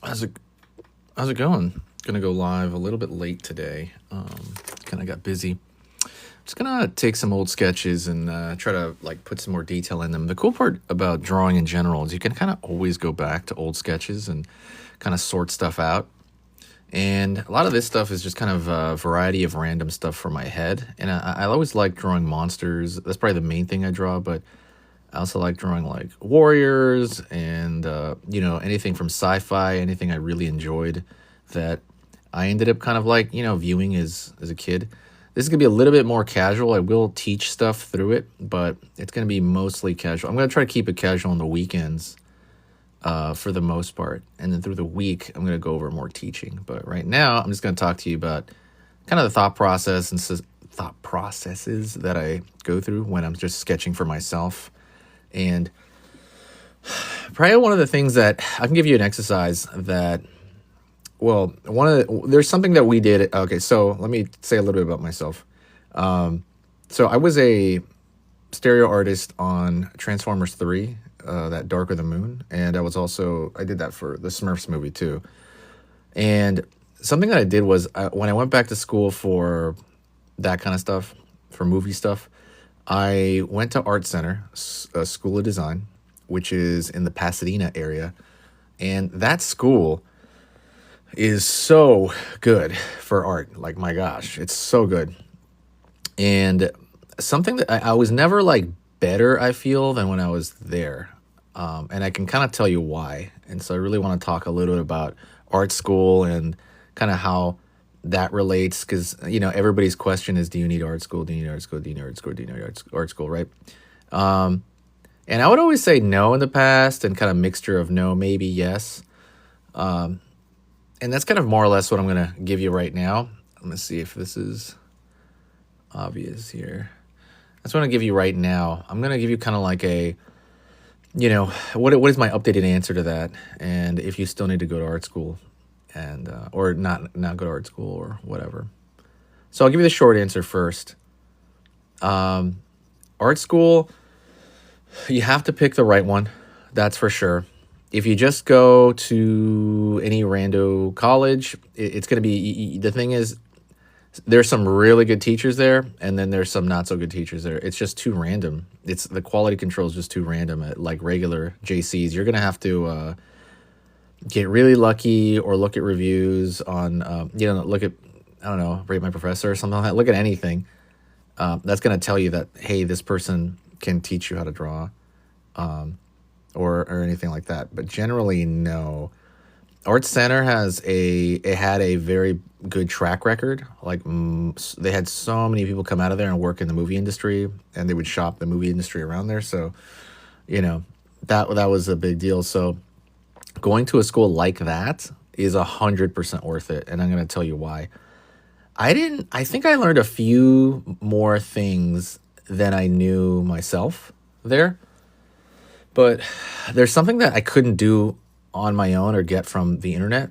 How's it how's it going? Gonna go live a little bit late today. Kind of got busy. Just gonna take some old sketches and try to like put some more detail in them. The cool part about drawing in general is you can kind of always go back to old sketches and kind of sort stuff out. And a lot of this stuff is just kind of a variety of random stuff from my head. And I always like drawing monsters. That's probably the main thing I draw, but I also like drawing like warriors and anything from sci-fi, anything I really enjoyed that I ended up kind of like viewing as a kid. This is gonna be a little bit more casual. I will teach stuff through it, but it's gonna be mostly casual. I'm gonna try to keep it casual on the weekends for the most part, and then through the week I'm gonna go over more teaching. But right now I'm just gonna talk to you about kind of the thought process and thought processes that I go through when I'm just sketching for myself. And probably one of the things that I can give you an exercise that, well, there's something that we did. Okay, so let me say a little bit about myself. So I was a stereo artist on Transformers 3, that Dark of the Moon, and I did that for the Smurfs movie too. And something that I did was when I went back to school for that kind of stuff, for movie stuff, I went to Art Center, School of Design, which is in the Pasadena area. And that school is so good for art. Like, my gosh, it's so good. And something that I was never like better, I feel, than when I was there. And I can kind of tell you why. And so I really want to talk a little bit about art school and kind of how that relates, because everybody's question is, do you need art school? Do you need art school? Do you need art school? Do you need art school? Right? And I would always say no in the past, and kind of mixture of no, maybe, yes. And that's kind of more or less what I'm gonna give you right now. I'm gonna see if this is obvious here. That's what I'm gonna give you right now. I'm gonna give you kind of like a, what is my updated answer to that, and if you still need to go to art school, and or not go to art school or whatever. So I'll give you the short answer first. Art school, you have to pick the right one, that's for sure. If you just go to any rando college, it's going to be, the thing is, there's some really good teachers there, and then there's some not so good teachers there. It's just too random. It's the quality control is just too random at like regular JCs. You're going to have to get really lucky, or look at reviews on, look at, I don't know, Rate My Professor or something like that. Look at anything. That's going to tell you that, hey, this person can teach you how to draw, or anything like that. But generally, no. Art Center had a very good track record. Like, they had so many people come out of there and work in the movie industry, and they would shop the movie industry around there. So, that was a big deal. So going to a school like that is 100% worth it. And I'm going to tell you why. I think I learned a few more things than I knew myself there. But there's something that I couldn't do on my own or get from the internet,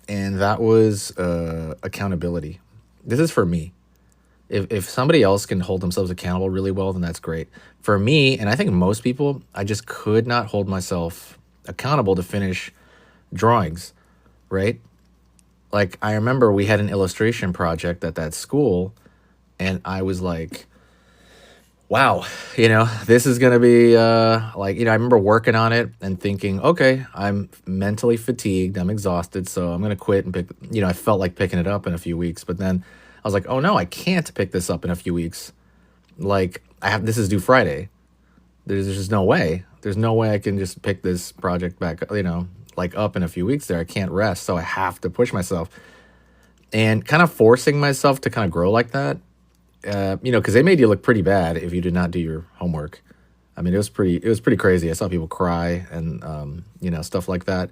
and that was accountability. This is for me. If somebody else can hold themselves accountable really well, then that's great. For me, and I think most people, I just could not hold myself accountable to finish drawings, right? Like, I remember we had an illustration project at that school, and I was like, wow, this is going to be I remember working on it and thinking, okay, I'm mentally fatigued, I'm exhausted, so I'm going to quit and pick, I felt like picking it up in a few weeks, but then I was like, oh no, I can't pick this up in a few weeks. Like, this is due Friday. There's just no way. There's no way I can just pick this project back, like up in a few weeks there. I can't rest, so I have to push myself. And kind of forcing myself to kind of grow like that, because they made you look pretty bad if you did not do your homework. I mean, it was pretty crazy. I saw people cry and, stuff like that.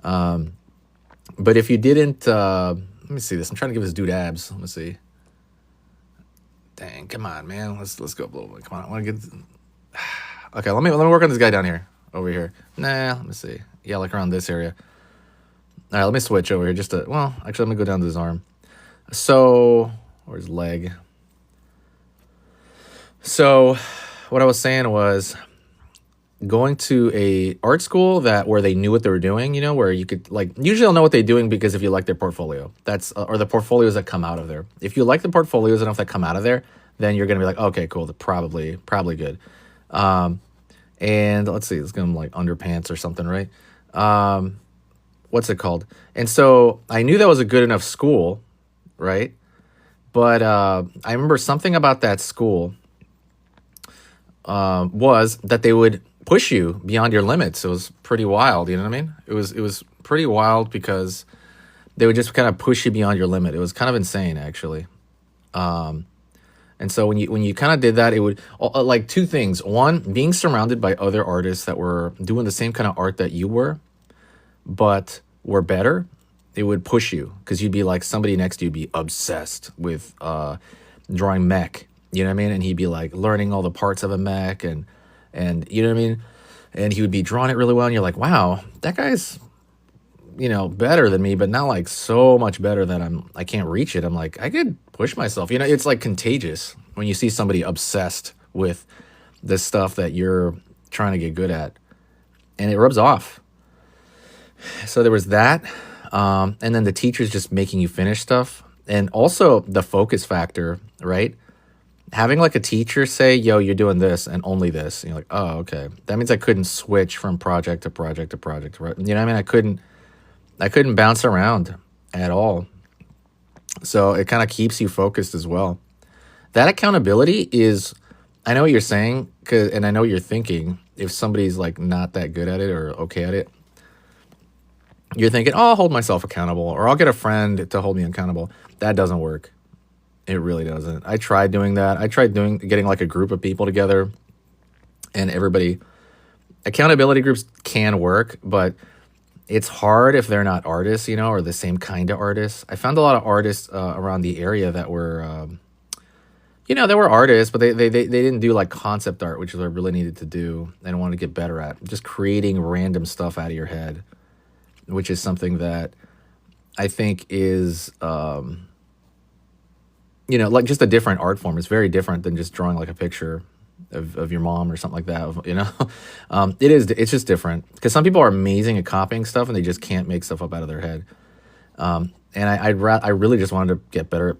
But if you didn't, let me see this. I'm trying to give this dude abs. Let me see. Dang, come on, man. Let's go up a little bit. Come on. I want to get, okay, let me work on this guy down here, over here. Nah, let me see. Yeah, like around this area. All right, let me switch over here actually, let me go down to his arm. So, or his leg. So what I was saying was, going to a art school that where they knew what they were doing, where you could like usually they'll know what they're doing because if you like their portfolio, that's or the portfolios that come out of there. If you like the portfolios enough that come out of there, then you're gonna be like, okay, cool, they're probably good. Um, and let's see, it's gonna be like underpants or something, right? Um, what's it called? And so I knew that was a good enough school, right? But I remember something about that school was that they would push you beyond your limits. It was pretty wild. You know what I mean? It was pretty wild because they would just kind of push you beyond your limit. It was kind of insane, actually. Um, and so when you kind of did that, it would like two things. One, being surrounded by other artists that were doing the same kind of art that you were, but were better. It would push you because you'd be like somebody next to you would be obsessed with drawing mech. You know what I mean? And he'd be like learning all the parts of a mech and you know what I mean? And he would be drawing it really well, and you're like, wow, that guy's better than me, but not like so much better that I can't reach it. I'm like, I could push myself. It's like contagious when you see somebody obsessed with the stuff that you're trying to get good at, and it rubs off. So there was that, and then the teachers just making you finish stuff, and also the focus factor, right? Having like a teacher say, "Yo, you're doing this and only this," and you're like, "Oh, okay." That means I couldn't switch from project to project to project, right? You know what I mean? I couldn't bounce around at all. So it kind of keeps you focused as well. That accountability is, I know what you're saying, and I know what you're thinking. If somebody's like not that good at it or okay at it, you're thinking, oh, I'll hold myself accountable or I'll get a friend to hold me accountable. That doesn't work. It really doesn't. I tried doing that. I tried getting like a group of people together and everybody. Accountability groups can work, but it's hard if they're not artists, or the same kind of artists. I found a lot of artists around the area that were, they were artists, but they didn't do like concept art, which is what I really needed to do and wanted to get better at. Just creating random stuff out of your head, which is something that I think is, like just a different art form. It's very different than just drawing like a picture of your mom or something like that. It's just different because some people are amazing at copying stuff and they just can't make stuff up out of their head. And I really just wanted to get better at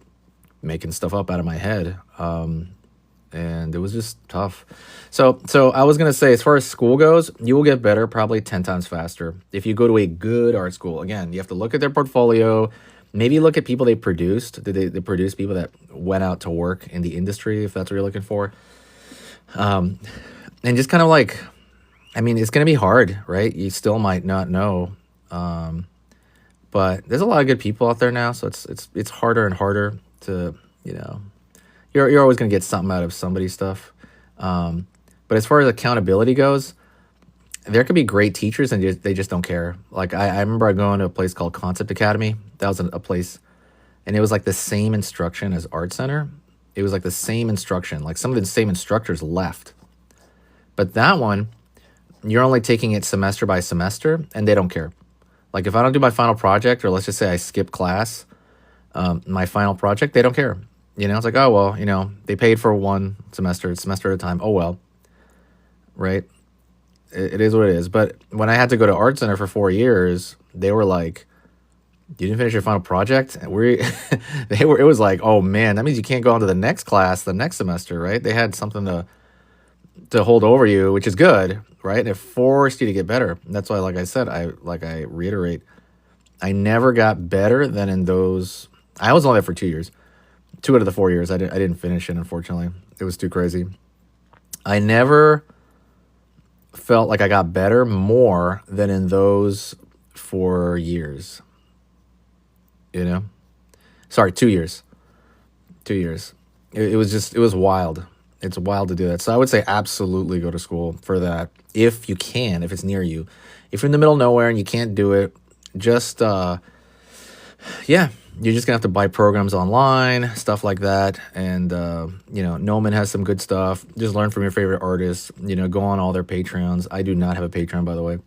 making stuff up out of my head. And it was just tough. So I was gonna say, as far as school goes, you will get better probably 10 times faster if you go to a good art school. Again, you have to look at their portfolio. Maybe look at people they produced. Did they produce people that went out to work in the industry, if that's what you're looking for? And just kind of like, I mean, it's going to be hard, right? You still might not know. But there's a lot of good people out there now, so it's harder and harder to, you're always going to get something out of somebody's stuff. But as far as accountability goes, there could be great teachers and they just don't care. Like I remember going to a place called Concept Academy. That was a place, and it was like the same instruction as Art Center. It was like the same instruction. Like some of the same instructors left, but that one, you're only taking it semester by semester, and they don't care. Like if I don't do my final project, or let's just say I skip class, my final project, they don't care. It's like, oh well, they paid for one semester, it's semester at a time. Oh well, right? It is what it is. But when I had to go to Art Center for 4 years, they were like, "You didn't finish your final project?" And it was like, "Oh man, that means you can't go on to the next class the next semester, right?" They had something to hold over you, which is good, right? And it forced you to get better. And that's why, like I said, I reiterate, I never got better than in those. I was only there for 2 years. 2 out of the 4 years, I didn't finish it. Unfortunately, it was too crazy. I never felt like I got better more than in those 4 years. Sorry, 2 years. 2 years. It was wild. It's wild to do that. So I would say absolutely go to school for that if you can, if it's near you. If you're in the middle of nowhere and you can't do it, just yeah, you're just gonna have to buy programs online, stuff like that. And Noman has some good stuff. Just learn from your favorite artists. Go on all their Patreons. I do not have a Patreon, by the way.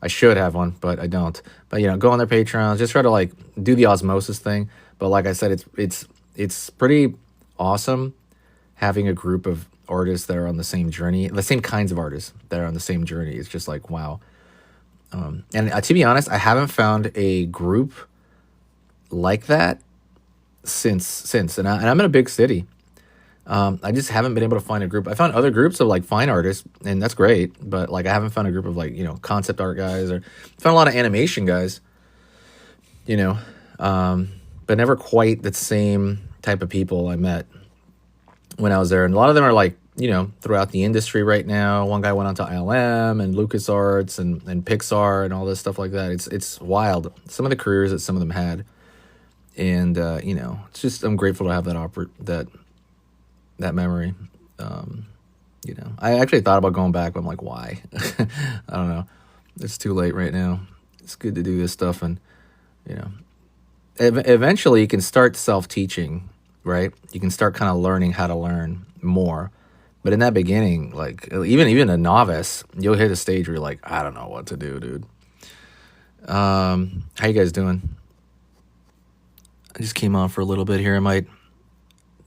I should have one, but I don't. But go on their Patreons. Just try to like do the osmosis thing. But like I said, it's pretty awesome having a group of artists that are on the same journey, the same kinds of artists that are on the same journey. It's just like, wow. And to be honest, I haven't found a group like that since, and I'm in a big city. I just haven't been able to find a group. I found other groups of like fine artists, and that's great. But like, I haven't found a group of like, concept art guys, or found a lot of animation guys, you know, but never quite the same type of people I met when I was there. And a lot of them are like, throughout the industry right now. One guy went on to ILM and LucasArts and Pixar and all this stuff like that. It's wild. Some of the careers that some of them had. And, it's just, I'm grateful to have that memory. I actually thought about going back, but I'm like, why? I don't know. It's too late right now. It's good to do this stuff. And, eventually you can start self-teaching, right? You can start kind of learning how to learn more. But in that beginning, like even a novice, you'll hit a stage where you're like, I don't know what to do, dude. How you guys doing? I just came on for a little bit here. I might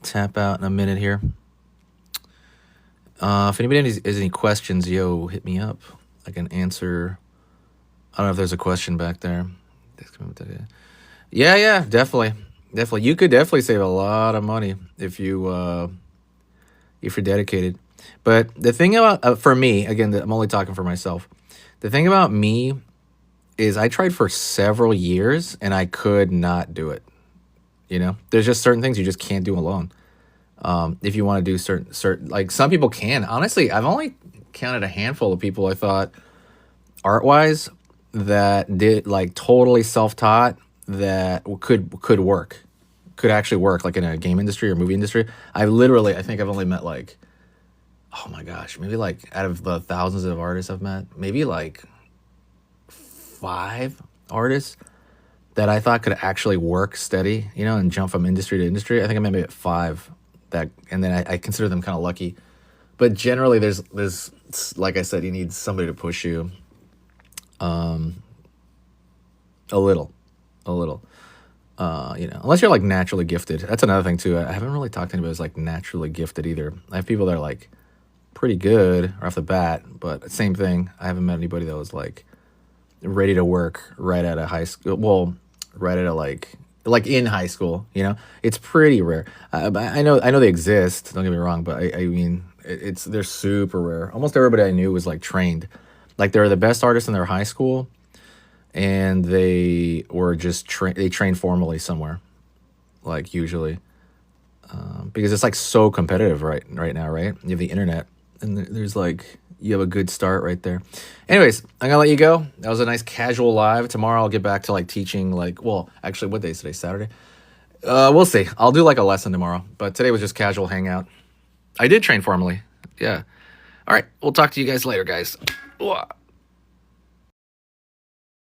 tap out in a minute here. If anybody has any questions, hit me up. I can answer. I don't know if there's a question back there. Yeah, definitely. You could definitely save a lot of money if you're dedicated. But the thing about, for me, again, I'm only talking for myself. The thing about me is I tried for several years and I could not do it. There's just certain things you just can't do alone. If you want to do certain, like some people can. Honestly, I've only counted a handful of people I thought art-wise that did like totally self-taught that could actually work like in a game industry or movie industry. I think I've only met like, oh my gosh, maybe like out of the thousands of artists I've met, maybe like 5 artists that I thought could actually work steady, and jump from industry to industry. I think I maybe at 5 and then I consider them kind of lucky. But generally there's, like I said, you need somebody to push you, a little, unless you're like naturally gifted. That's another thing too. I haven't really talked to anybody who's like naturally gifted either. I have people that are like pretty good right off the bat, but same thing. I haven't met anybody that was like ready to work right out of high school. Well, right out of like in high school, it's pretty rare. I know they exist. Don't get me wrong, but I mean, they're super rare. Almost everybody I knew was like trained, like they're the best artists in their high school, and they were just they trained formally somewhere, like usually, because it's like so competitive right now, right? You have the internet, and there's like, you have a good start right there. Anyways, I'm gonna let you go. That was a nice casual live. Tomorrow I'll get back to like teaching, like, well, actually, what day is today? Saturday? We'll see. I'll do like a lesson tomorrow, but today was just casual hangout. I did train formally. Yeah. All right. We'll talk to you guys later, guys.